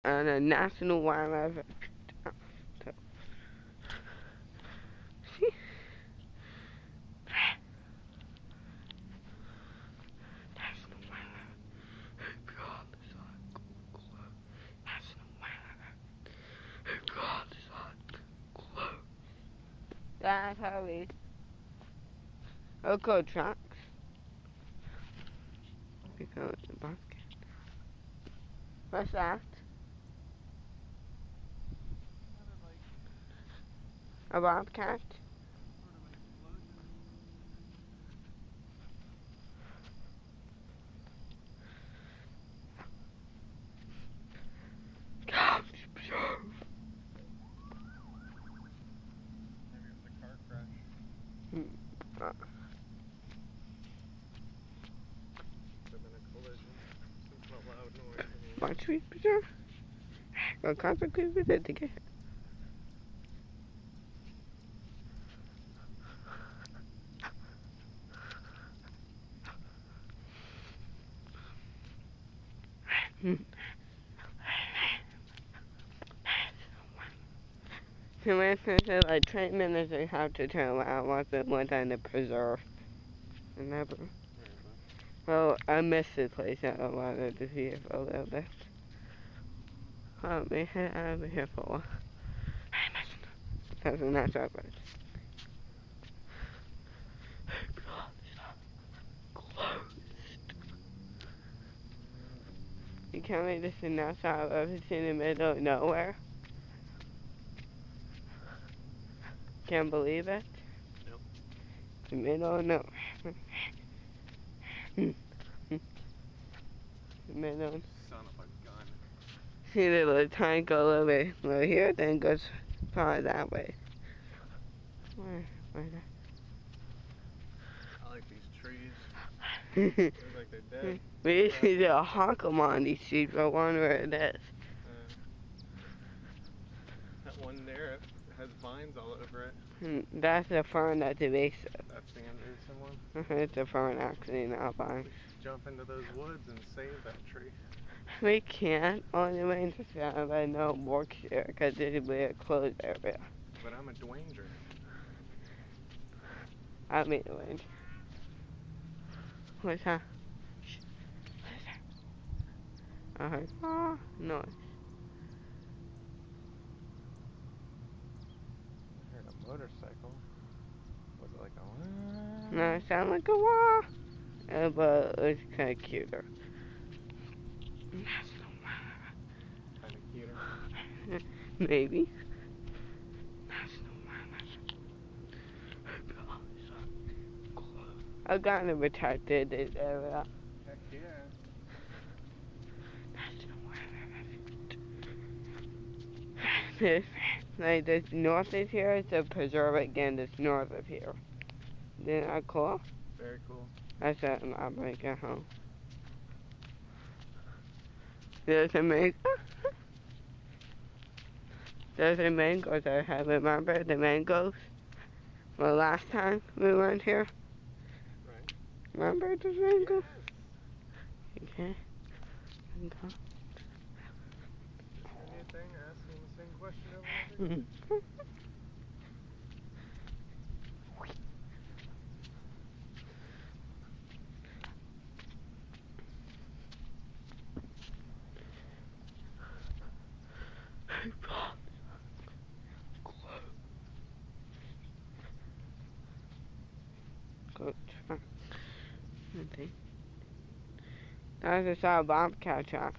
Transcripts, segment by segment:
and a national wildlife. See? National wildlife. God, it's hot. National wildlife. God, it's hot. That's how we. Go trucks. We go in the basket. What's that? A bobcat? God, preserve. Maybe it was a car crash. Could have been a collision. It's not loud noise anymore. Watch me preserve. What consequences did it get? So instances like 20 minutes they have to turn around once it went on the preserve. I never. Well, I missed the place that I wanted to see it for a little bit. Let me head out of here for a while. That's not so bad. You can't make this in outside of it's in the middle of nowhere. Can't believe it. Nope. The middle of nowhere. The middle. Son of a gun. See the little tiny go a little bit over here, then goes probably that way. Where that? I like these trees. Look like they're dead. We see the hawk on these trees, but I wonder where it is. That one there has vines all over it. That's the fern at the base of. That's the Anderson one. It's a fern actually, not vine. We should jump into those woods and save that tree. We can't. Only way to sound I know works here because it'll be a closed area. But I'm a Dwanger. I mean, Dwayne. What's that? I heard, noise. I heard a motorcycle. Was it like a... No, it sounded like a wah. But it's kind of cuter. Kind of cuter. Maybe. I got to protected this area. Heck yeah. This, like this north is here, it's a preserve again, this north of here. Isn't that cool? Very cool. That's it, I'll bring it home. There's a mango. There's a mangoes I have. Remember the mangoes? Well, last time we went here. Right. Remember the mangoes? Yes. Okay. Anything? Asking the same question over and over? Good. I just saw a bobcat truck.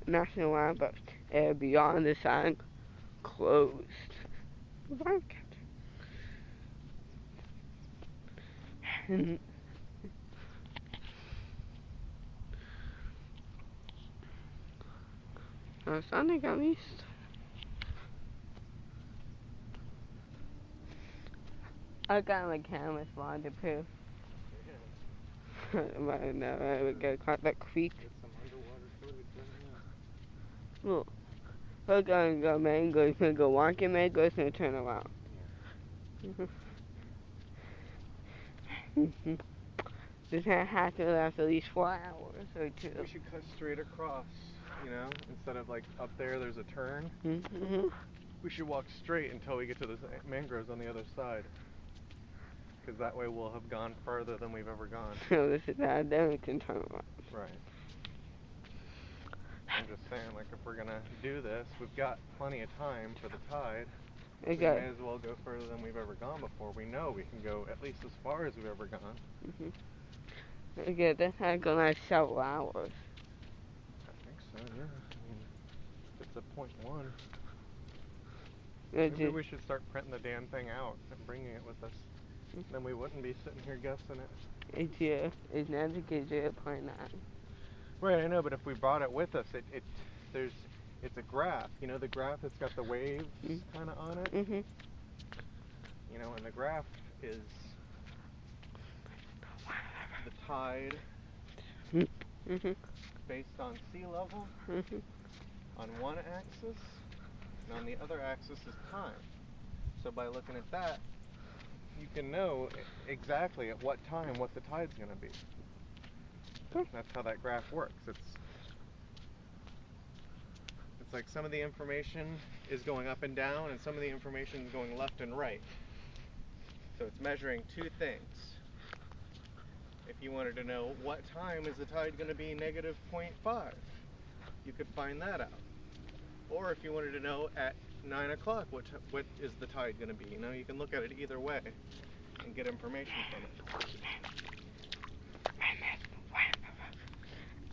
National Wildlife beyond the sign closed. Bobcat. Sonic at least. I got my camera waterproof. Yeah. But no, I would get caught that creek. Get some underwater footage right Look, we're gonna go mangoes, we're gonna go walking mangoes and turn around. This has to last at least 4 hours or 2. We should cut straight across, you know, instead of like up there's a turn. We should walk straight until we get to the mangroves on the other side. Because that way we'll have gone further than we've ever gone. So this is how then we can turn around. Right. I'm just saying, like, if we're gonna do this, we've got plenty of time for the tide. We may as well go further than we've ever gone before. We know we can go at least as far as we've ever gone. Okay, this has gonna last several hours. I think so, yeah. I mean, it's a .1. Maybe we should start printing the damn thing out and bringing it with us. Then we wouldn't be sitting here guessing it. It's not a good idea to plan that. Right, I know, but if we brought it with us, it's a graph. You know, the graph that's got the waves kind of on it? You know, and the graph is the tide based on sea level on one axis, and on the other axis is time. So by looking at that, you can know exactly at what time what the tide's going to be. That's how that graph works. It's like some of the information is going up and down, and some of the information is going left and right. So it's measuring two things. If you wanted to know what time is the tide going to be -0.5, you could find that out. Or if you wanted to know at 9 o'clock what is the tide going to be, you know, you can look at it either way and get information from it.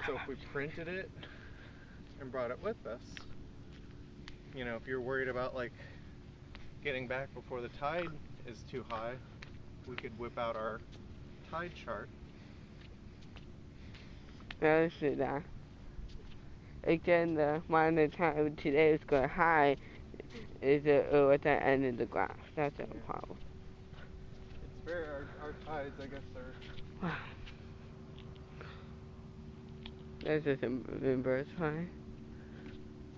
So if we printed it and brought it with us, you know, if you're worried about like getting back before the tide is too high, we could whip out our tide chart. Let's do that. Again, the one the time today is going high is at the end of the graph. That's the problem. It's fair. Our tides, I guess, are. This is in birds high.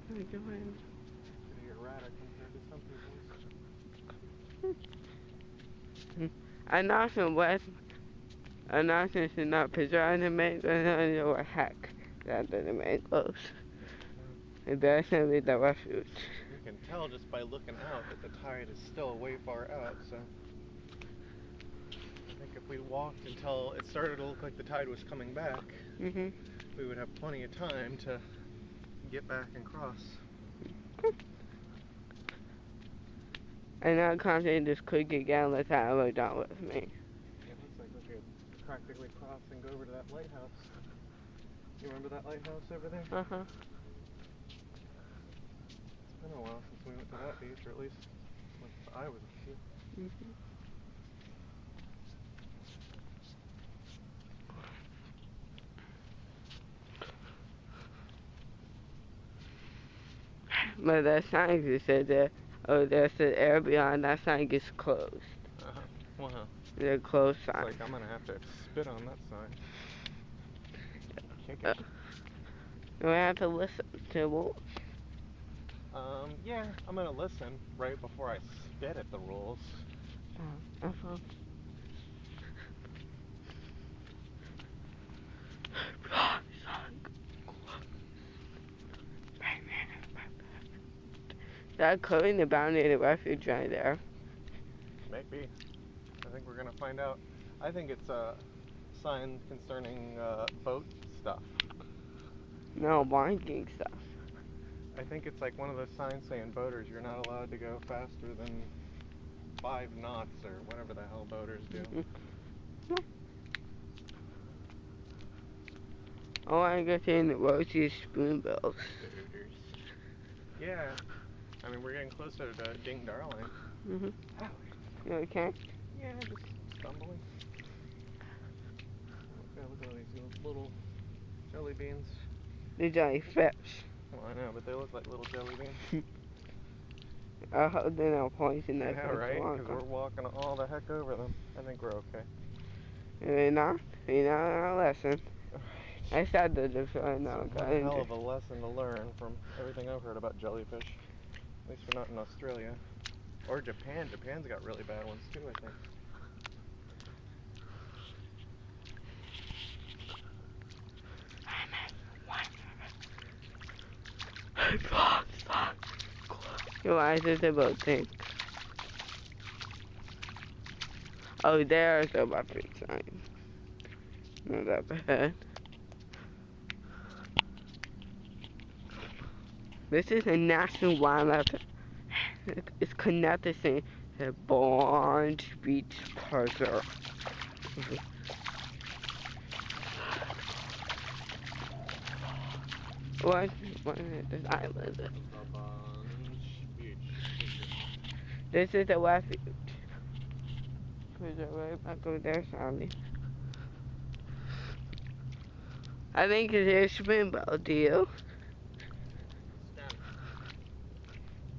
Pretty erratic compared to some people's. Announcement is not preserving the mangroves or heck that the mangroves. And that's going to be the refuge. You can tell just by looking out that the tide is still way far out, so I think if we walked until it started to look like the tide was coming back, we would have plenty of time to get back and cross. I'm not confident this could get down the tide right down with me. It looks like we could practically cross and go over to that lighthouse. You remember that lighthouse over there? It's been a while since we went to that beach, or at least since I was a kid. But that sign just said that, oh, there's an area beyond that sign gets closed. Wow. The closed sign. It's like I'm going to have to spit on that sign. Kick it. Do I have to listen to rules? Yeah, I'm going to listen right before I spit at the rules. That coding the boundary of the refuge right there. Maybe. I think we're going to find out. I think it's a sign concerning boat stuff. No, barking stuff. I think it's like one of those signs saying, boaters, you're not allowed to go faster than 5 knots or whatever the hell boaters do. Oh, I guess in the rosy spoonbills. Yeah. I mean, we're getting closer to Ding Darling. You okay? Yeah, just stumbling. Look at all these little jelly beans. The jellyfish. Well, I know, but they look like little jelly beans. I hope they're not poisonous. Yeah, right? Because we're walking all the heck over them. I think we're okay. We're not. We're not on our lesson. Alright. I started to try now. It's a hell of a lesson to learn from everything I've heard about jellyfish. At least we're not in Australia. Or Japan. Japan's got really bad ones too, I think. Your eyes is a boat thing. Oh, there's a Refuge sign. Not up ahead. This is a national wildlife. It's connected to the Boaundary Preserve. What is this island? This is the Refuge. Preserve right back over there, Sally. I think it's a rainbow, do you?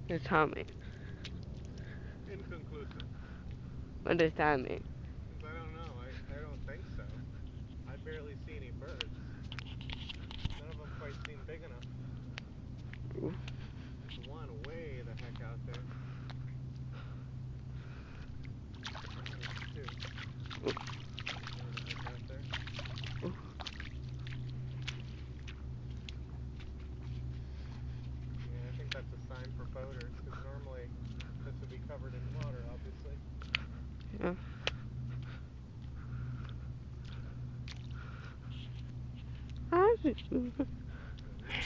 It's Tommy. Inconclusive. What does that mean? I don't know. I don't think so. I barely see any birds. None of them quite seem big enough. Ooh. There's one way the heck out there. There's two. Ooh. Way the heck out there. Ooh. Yeah, I think that's a sign for boaters, because normally this would be covered in water, obviously. Yeah. How's it moving?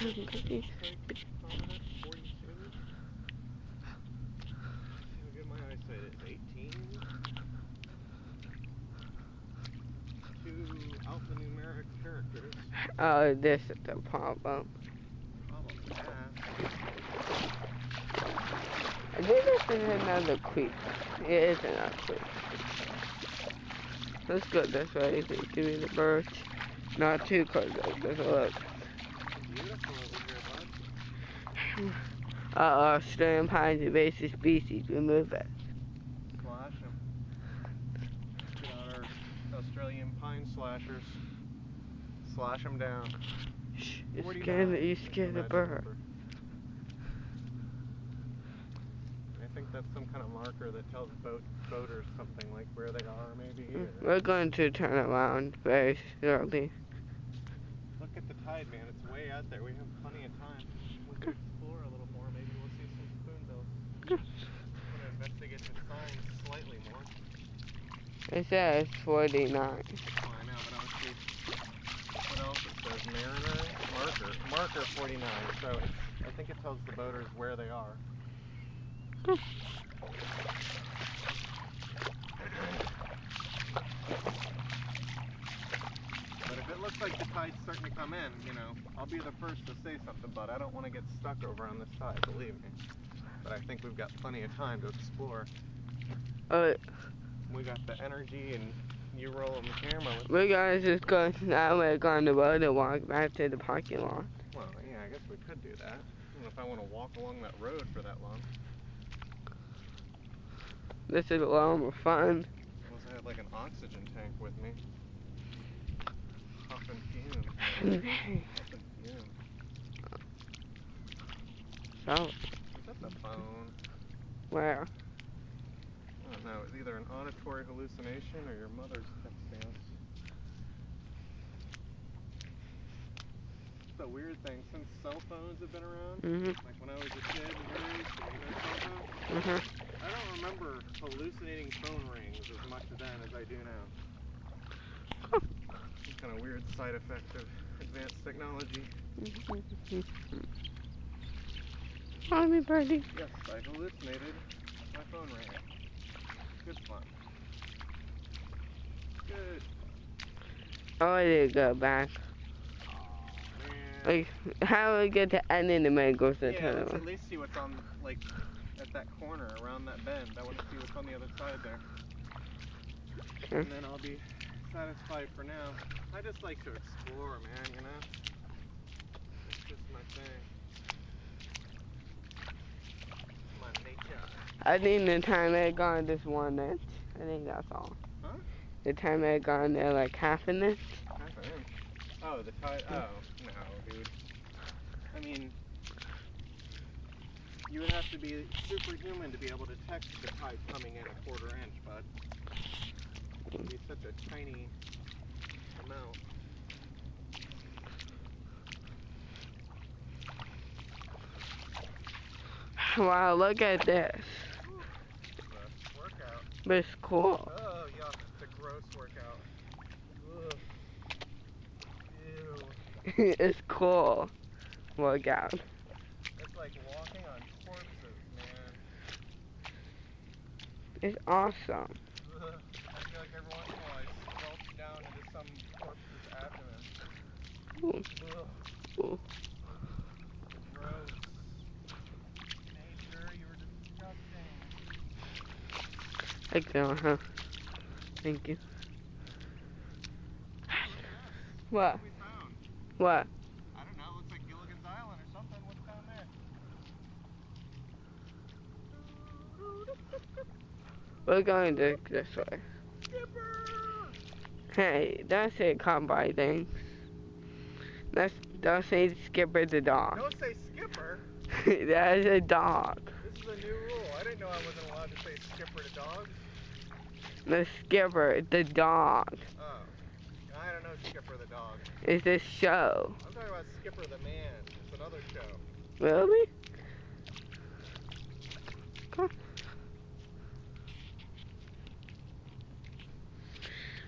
Look at my eyesight, it's 18. 2 alphanumeric characters. Oh, this is the problem. I think this is another creek. It is another creek. Let's go this way so you can see the birds. Not too close though, just a look. Beautiful over here, bud. Australian pine invasive species, remove it. Slash them. Get out our Australian pine slashers. Slash them down. Shh, you scared the bird. I think that's some kind of marker that tells boaters something, like where they are, maybe. We're going to turn around very shortly. Look at the tide, man. It's way out there. We have plenty of time. We can explore a little more. Maybe we'll see some spoonbills. I'm going to investigate the sign slightly more. It says 49. Oh, I know, but I want to see what else it says. Mariner, marker 49. So I think it tells the boaters where they are. But if it looks like the tide's starting to come in, you know, I'll be the first to say something, but I don't want to get stuck over on this side, believe me. But I think we've got plenty of time to explore. We got the energy, and you rolling the camera. We're gonna just go that way, go on the road and walk back to the parking lot. Well, yeah, I guess we could do that. I don't know if I want to walk along that road for that long. This is a lot more fun. Unless I had like an oxygen tank with me. Puffing fumes. Puffing fumes. So, Is that the phone? where? I don't know. It's either an auditory hallucination or your mother's texting us. It's a weird thing. Since cell phones have been around, like when I was a kid and your age, you know cell phones? I don't remember hallucinating phone rings as much then as I do now. Some kind of weird side effect of advanced technology. Mommy birdie. Yes, I hallucinated. My phone rang. Good fun. Good fun. I need to go back. Oh, man. Like, how do we get to end in the mangoes to Yeah, turn let's around? at least see what's on, like, at that corner around that bend. I want to see what's on the other side there. Okay. And then I'll be satisfied for now. I just like to explore, man, you know? It's just my thing. My nature. I think the time I gone this 1 inch. I think that's all. Huh? The time I gone there like half an inch. Half an inch. Oh, Oh, the tide. Oh, no, dude. I mean, you would have to be superhuman to be able to detect the tide coming in a 1/4 inch, bud. It would be such a tiny amount. Wow, look at this. It's a workout. But it's cool. Oh, yuck. It's a gross workout. Ugh. Ew. It's cool. Workout. It's like walking on corpses, man. It's awesome. Ugh. I feel like every once in a while I squelch down into some corpse's abdomen. Ooh. Ugh. Ooh. Gross. Nature, you were disgusting. Like that, huh? Thank you. What? What have we found? What? I don't know. Looks like Gilligan's Island or something. What's down there? We're going to this way. Skipper! Hey, don't say come by things. Don't say Skipper the dog. Don't say Skipper. That is a dog. This is a new rule. I didn't know I wasn't allowed to say Skipper to dogs. The Skipper, the dog. Oh. I don't know Skipper the dog. It's a show. I'm talking about Skipper the man. It's another show. Really? Come on.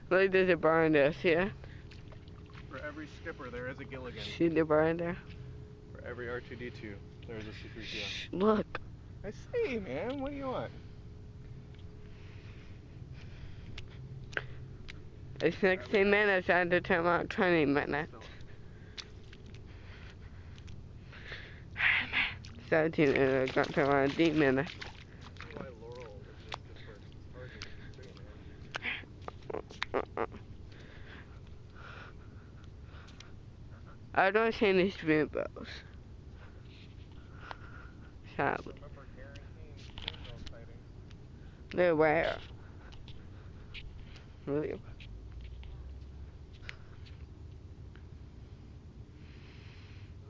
Look, there's a barn there, see it? For every Skipper, there is a Gilligan. See the barn there? For every R2D2, there is a C3PO. Look. I see, man. What do you want? It's 16 minutes. I had to turn out 20 minutes. 17 minutes. Got to around 8 minutes. Why Laurel existed for man. I don't see any spoonbills. Sadly. Remember guaranteeing spoonbill sightings. They're rare. Really? Who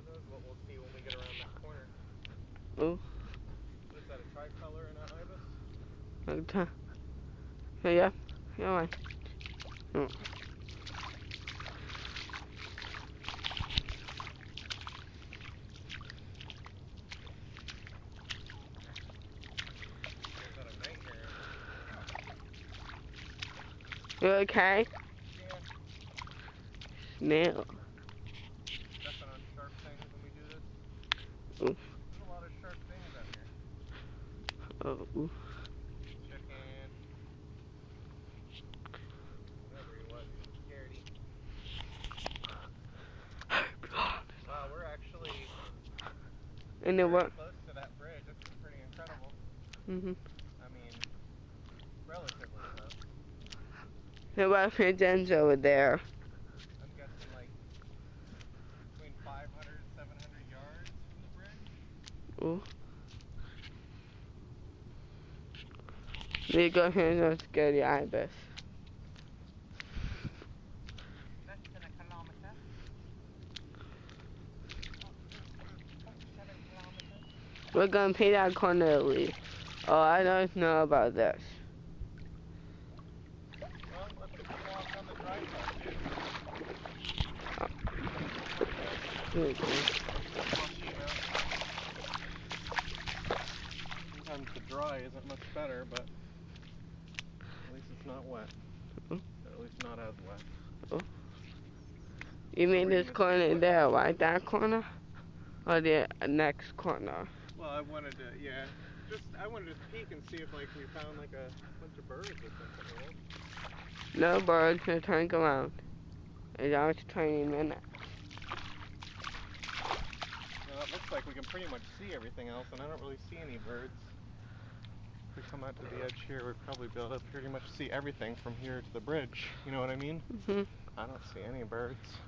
knows what we'll see when we get around that corner. Oh. Is that a tricolor and an ibis? Okay. Yeah. Yeah. Right. Oh. Is that a night hare? You okay? Yeah. Snail. Stepping on sharp things when we do this. Oh. There's a lot of sharp things out here. Oh. Chicken. Whatever he was, he was scaredy. Wow, we're actually And then what? close to that bridge. This is pretty incredible. Mhm. I mean, relatively close. The refuge over there. I'm guessing like between 500 and 700 yards from the bridge. Ooh. We go here and let's go to the ibis. Less than a kilometer. 7 kilometers. We're gonna pay that corner to leave. Oh, I don't know about this. Well, let's walk on the dry side, Here we go. Sometimes the dry isn't much better, but at least it's not wet. Oh. Or at least not as wet. You mean this corner there, right? That corner? Or the next corner? Well, I wanted to, yeah. I wanted to peek and see if like we found like a bunch of birds or something. You know? No birds, we're turning around. And now it's 20 minutes. Well, it looks like we can pretty much see everything else, and I don't really see any birds. If we come out to the edge here, we'd probably be able to pretty much see everything from here to the bridge. You know what I mean? Mm-hmm. I don't see any birds.